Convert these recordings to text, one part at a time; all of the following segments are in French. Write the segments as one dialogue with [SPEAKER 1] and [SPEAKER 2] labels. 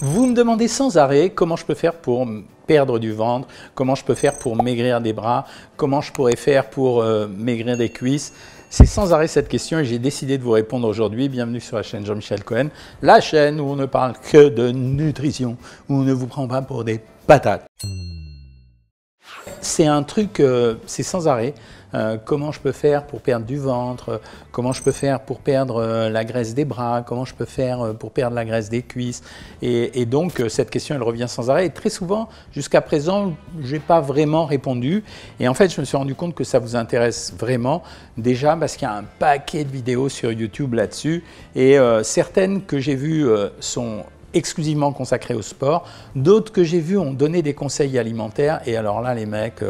[SPEAKER 1] Vous me demandez sans arrêt comment je peux faire pour perdre du ventre, comment je peux faire pour maigrir des bras, comment je pourrais faire pour maigrir des cuisses. C'est sans arrêt cette question et j'ai décidé de vous répondre aujourd'hui. Bienvenue sur la chaîne Jean-Michel Cohen, la chaîne où on ne parle que de nutrition, où on ne vous prend pas pour des patates. C'est un truc, c'est sans arrêt. Comment je peux faire pour perdre du ventre, comment je peux faire pour perdre la graisse des bras, comment je peux faire pour perdre la graisse des cuisses. Et donc cette question elle revient sans arrêt et très souvent jusqu'à présent je n'ai pas vraiment répondu et en fait je me suis rendu compte que ça vous intéresse vraiment déjà parce qu'il y a un paquet de vidéos sur YouTube là-dessus et certaines que j'ai vues sont exclusivement consacrées au sport, d'autres que j'ai vues ont donné des conseils alimentaires et alors là les mecs...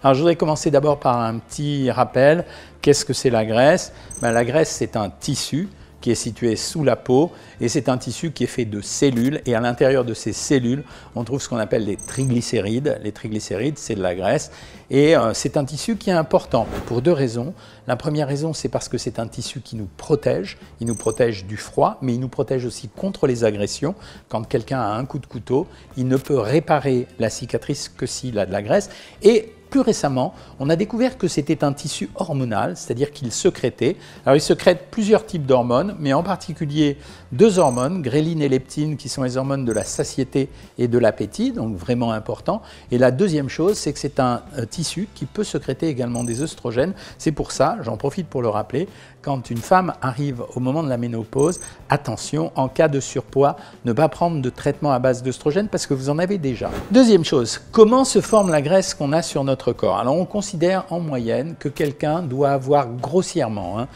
[SPEAKER 1] Alors je voudrais commencer d'abord par un petit rappel. Qu'est-ce que c'est la graisse? La graisse c'est un tissu qui est situé sous la peau et c'est un tissu qui est fait de cellules et à l'intérieur de ces cellules on trouve ce qu'on appelle les triglycérides. Les triglycérides c'est de la graisse et c'est un tissu qui est important pour deux raisons. La première raison c'est parce que c'est un tissu qui nous protège, il nous protège du froid mais il nous protège aussi contre les agressions. Quand quelqu'un a un coup de couteau, il ne peut réparer la cicatrice que s'il a de la graisse et plus récemment, on a découvert que c'était un tissu hormonal, c'est-à-dire qu'il sécrétait. Alors il sécrète plusieurs types d'hormones, mais en particulier deux hormones, gréline et leptine, qui sont les hormones de la satiété et de l'appétit, donc vraiment important. Et la deuxième chose, c'est que c'est un tissu qui peut sécréter également des œstrogènes. C'est pour ça, j'en profite pour le rappeler, quand une femme arrive au moment de la ménopause, attention, en cas de surpoids, ne pas prendre de traitement à base d'œstrogènes parce que vous en avez déjà. Deuxième chose, comment se forme la graisse qu'on a sur notre corps? Alors on considère en moyenne que quelqu'un doit avoir grossièrement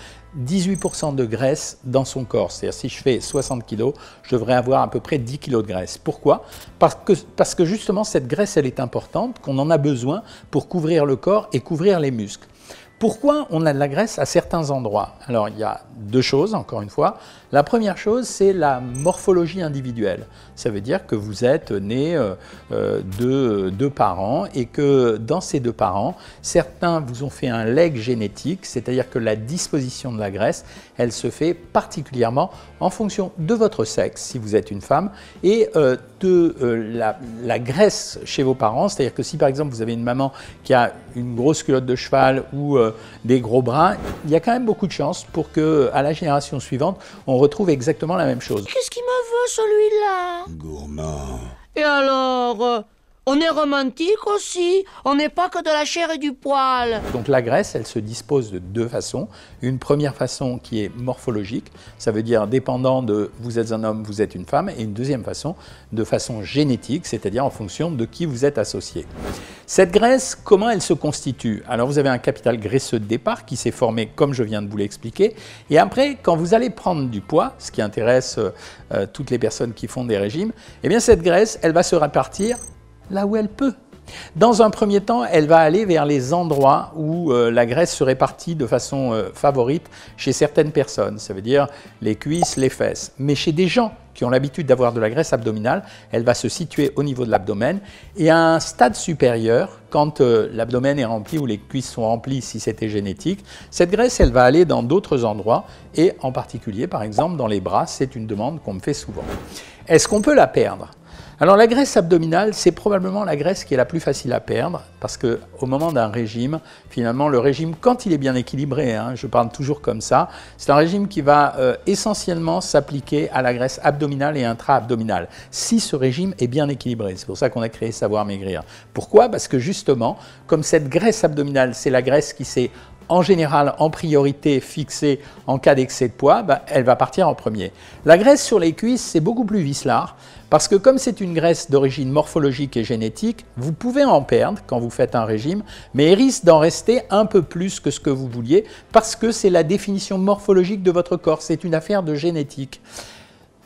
[SPEAKER 1] 18% de graisse dans son corps. C'est-à-dire si je fais 60 kg, je devrais avoir à peu près 10 kg de graisse. Pourquoi? Parce que justement cette graisse elle est importante, qu'on en a besoin pour couvrir le corps et couvrir les muscles. Pourquoi on a de la graisse à certains endroits? Alors il y a deux choses, encore une fois. La première chose, c'est la morphologie individuelle. Ça veut dire que vous êtes né de deux parents et que dans ces deux parents, certains vous ont fait un legs génétique, c'est-à-dire que la disposition de la graisse, elle se fait particulièrement en fonction de votre sexe, si vous êtes une femme, et de la graisse chez vos parents. C'est-à-dire que si par exemple vous avez une maman qui a une grosse culotte de cheval ou des gros bras, il y a quand même beaucoup de chances pour qu'à la génération suivante, on retrouve exactement la même chose.
[SPEAKER 2] Qu'est-ce qu'il me veut celui-là?
[SPEAKER 3] Gourmand.
[SPEAKER 2] Et alors on est romantique aussi, on n'est pas que de la chair et du poil.
[SPEAKER 1] Donc la graisse, elle se dispose de deux façons. Une première façon qui est morphologique, ça veut dire dépendant de vous êtes un homme, vous êtes une femme, et une deuxième façon de façon génétique, c'est-à-dire en fonction de qui vous êtes associé. Cette graisse, comment elle se constitue? Alors vous avez un capital graisseux de départ qui s'est formé comme je viens de vous l'expliquer, et après quand vous allez prendre du poids, ce qui intéresse toutes les personnes qui font des régimes, eh bien cette graisse, elle va se répartir là où elle peut. Dans un premier temps, elle va aller vers les endroits où la graisse se répartit de façon favorite chez certaines personnes, ça veut dire les cuisses, les fesses. Mais chez des gens qui ont l'habitude d'avoir de la graisse abdominale, elle va se situer au niveau de l'abdomen et à un stade supérieur, quand l'abdomen est rempli ou les cuisses sont remplies si c'était génétique, cette graisse elle va aller dans d'autres endroits et en particulier par exemple dans les bras, c'est une demande qu'on me fait souvent. Est-ce qu'on peut la perdre? Alors la graisse abdominale, c'est probablement la graisse qui est la plus facile à perdre parce qu'au moment d'un régime, finalement le régime, quand il est bien équilibré, je parle toujours comme ça, c'est un régime qui va essentiellement s'appliquer à la graisse abdominale et intra-abdominale, si ce régime est bien équilibré. C'est pour ça qu'on a créé Savoir Maigrir. Pourquoi? Parce que justement, comme cette graisse abdominale, c'est la graisse qui s'est en général en priorité fixée en cas d'excès de poids, elle va partir en premier. La graisse sur les cuisses, c'est beaucoup plus vicelard parce que comme c'est une graisse d'origine morphologique et génétique, vous pouvez en perdre quand vous faites un régime, mais il risque d'en rester un peu plus que ce que vous vouliez parce que c'est la définition morphologique de votre corps, c'est une affaire de génétique.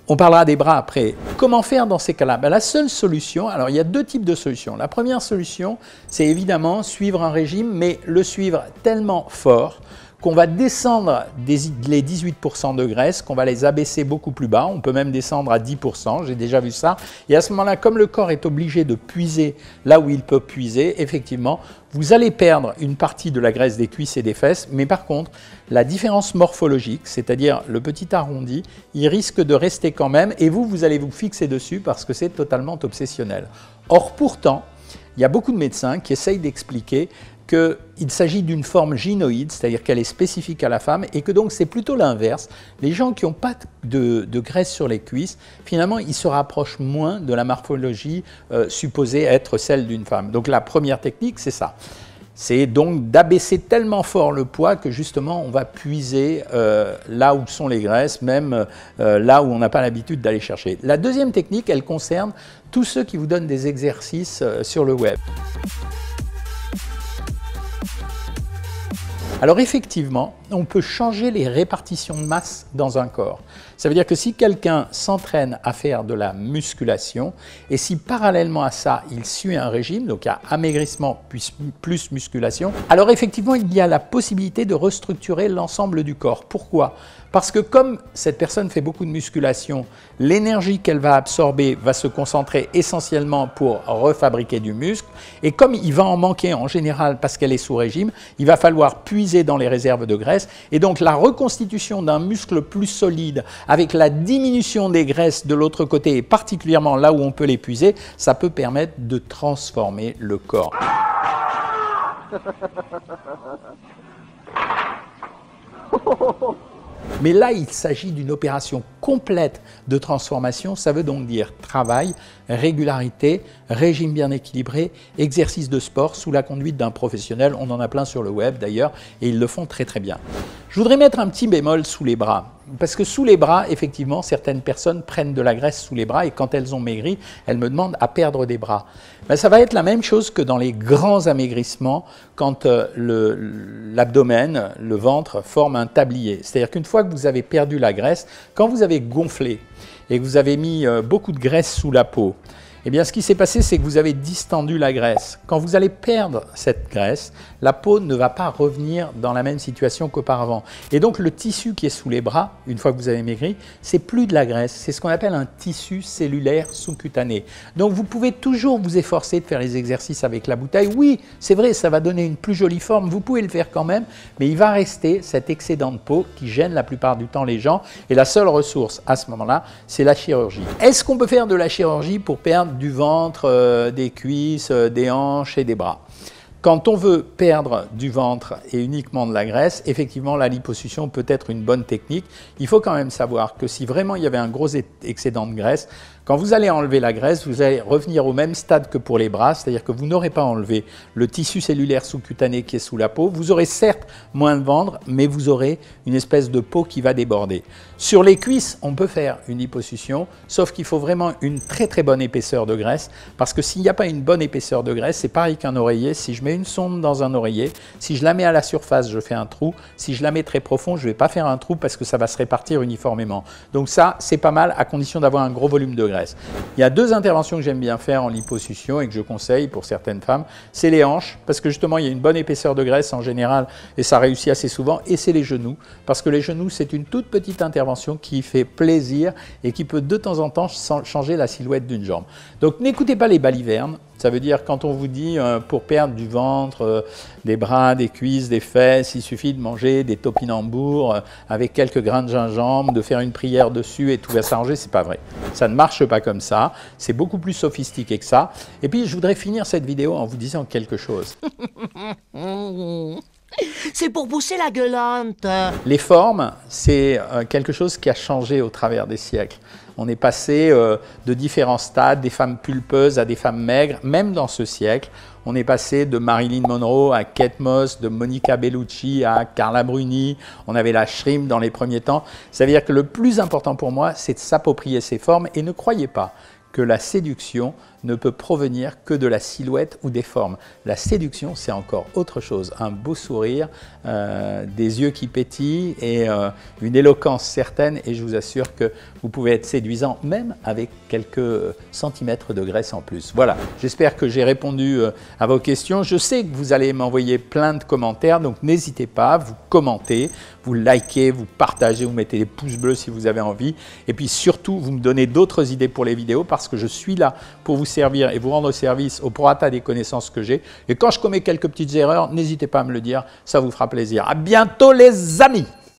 [SPEAKER 1] On parlera des bras après. Comment faire dans ces cas-là? La seule solution, alors il y a deux types de solutions. La première solution, c'est évidemment suivre un régime, mais le suivre tellement fort qu'on va descendre les 18% de graisse, qu'on va les abaisser beaucoup plus bas. On peut même descendre à 10%, j'ai déjà vu ça. Et à ce moment-là, comme le corps est obligé de puiser là où il peut puiser, effectivement, vous allez perdre une partie de la graisse des cuisses et des fesses, mais par contre, la différence morphologique, c'est-à-dire le petit arrondi, il risque de rester quand même et vous allez vous fixer dessus parce que c'est totalement obsessionnel. Or, pourtant, il y a beaucoup de médecins qui essayent d'expliquer qu'il s'agit d'une forme gynoïde, c'est-à-dire qu'elle est spécifique à la femme et que donc c'est plutôt l'inverse. Les gens qui n'ont pas de graisse sur les cuisses, finalement, ils se rapprochent moins de la morphologie supposée être celle d'une femme. Donc la première technique, c'est ça. C'est donc d'abaisser tellement fort le poids que justement on va puiser là où sont les graisses, même là où on n'a pas l'habitude d'aller chercher. La deuxième technique, elle concerne tous ceux qui vous donnent des exercices sur le web. Alors effectivement, on peut changer les répartitions de masse dans un corps. Ça veut dire que si quelqu'un s'entraîne à faire de la musculation et si parallèlement à ça, il suit un régime, donc il y a amaigrissement plus musculation, alors effectivement, il y a la possibilité de restructurer l'ensemble du corps. Pourquoi ? Parce que comme cette personne fait beaucoup de musculation, l'énergie qu'elle va absorber va se concentrer essentiellement pour refabriquer du muscle. Et comme il va en manquer en général parce qu'elle est sous régime, il va falloir puiser dans les réserves de graisse. Et donc la reconstitution d'un muscle plus solide avec la diminution des graisses de l'autre côté, et particulièrement là où on peut les puiser, ça peut permettre de transformer le corps. Mais là, il s'agit d'une opération complète de transformation. Ça veut donc dire travail, régularité, régime bien équilibré, exercice de sport sous la conduite d'un professionnel. On en a plein sur le web d'ailleurs et ils le font très très bien. Je voudrais mettre un petit bémol sous les bras. Parce que sous les bras, effectivement, certaines personnes prennent de la graisse sous les bras et quand elles ont maigri, elles me demandent à perdre des bras. Ben, ça va être la même chose que dans les grands amaigrissements quand l'abdomen, le ventre forment un tablier. C'est-à-dire qu'une fois que vous avez perdu la graisse, quand vous avez gonflé et que vous avez mis beaucoup de graisse sous la peau, eh bien, ce qui s'est passé, c'est que vous avez distendu la graisse. Quand vous allez perdre cette graisse, la peau ne va pas revenir dans la même situation qu'auparavant. Et donc, le tissu qui est sous les bras, une fois que vous avez maigri, c'est plus de la graisse. C'est ce qu'on appelle un tissu cellulaire sous-cutané. Donc, vous pouvez toujours vous efforcer de faire les exercices avec la bouteille. Oui, c'est vrai, ça va donner une plus jolie forme. Vous pouvez le faire quand même, mais il va rester cet excédent de peau qui gêne la plupart du temps les gens. Et la seule ressource à ce moment-là, c'est la chirurgie. Est-ce qu'on peut faire de la chirurgie pour perdre du ventre, des cuisses, des hanches et des bras? Quand on veut perdre du ventre et uniquement de la graisse, effectivement, la liposuction peut être une bonne technique. Il faut quand même savoir que si vraiment il y avait un gros excédent de graisse, quand vous allez enlever la graisse, vous allez revenir au même stade que pour les bras, c'est-à-dire que vous n'aurez pas enlevé le tissu cellulaire sous-cutané qui est sous la peau. Vous aurez certes moins de ventre, mais vous aurez une espèce de peau qui va déborder. Sur les cuisses, on peut faire une liposuction, sauf qu'il faut vraiment une très très bonne épaisseur de graisse, parce que s'il n'y a pas une bonne épaisseur de graisse, c'est pareil qu'un oreiller. Si je mets une sonde dans un oreiller, si je la mets à la surface, je fais un trou. Si je la mets très profond, je ne vais pas faire un trou parce que ça va se répartir uniformément. Donc ça, c'est pas mal à condition d'avoir un gros volume de graisse. Il y a deux interventions que j'aime bien faire en liposuction et que je conseille pour certaines femmes. C'est les hanches, parce que justement, il y a une bonne épaisseur de graisse en général et ça réussit assez souvent. Et c'est les genoux, parce que les genoux, c'est une toute petite intervention qui fait plaisir et qui peut de temps en temps changer la silhouette d'une jambe. Donc n'écoutez pas les balivernes. Ça veut dire quand on vous dit pour perdre du ventre, des bras, des cuisses, des fesses, il suffit de manger des topinambours avec quelques grains de gingembre, de faire une prière dessus et tout va s'arranger, c'est pas vrai. Ça ne marche pas comme ça, c'est beaucoup plus sophistiqué que ça. Et puis je voudrais finir cette vidéo en vous disant quelque chose.
[SPEAKER 2] C'est pour pousser la gueulante.
[SPEAKER 1] Les formes, c'est quelque chose qui a changé au travers des siècles. On est passé de différents stades, des femmes pulpeuses à des femmes maigres, même dans ce siècle. On est passé de Marilyn Monroe à Kate Moss, de Monica Bellucci à Carla Bruni. On avait la shrimp dans les premiers temps. Ça veut dire que le plus important pour moi, c'est de s'approprier ces formes et ne croyez pas que la séduction ne peut provenir que de la silhouette ou des formes. La séduction, c'est encore autre chose. Un beau sourire, des yeux qui pétillent et une éloquence certaine. Et je vous assure que vous pouvez être séduisant même avec quelques centimètres de graisse en plus. Voilà, j'espère que j'ai répondu à vos questions. Je sais que vous allez m'envoyer plein de commentaires, donc n'hésitez pas, vous commentez, vous likez, vous partagez, vous mettez des pouces bleus si vous avez envie. Et puis surtout, vous me donnez d'autres idées pour les vidéos parce que je suis là pour vous servir et vous rendre service au prorata des connaissances que j'ai. Et quand je commets quelques petites erreurs, n'hésitez pas à me le dire, ça vous fera plaisir. À bientôt les amis!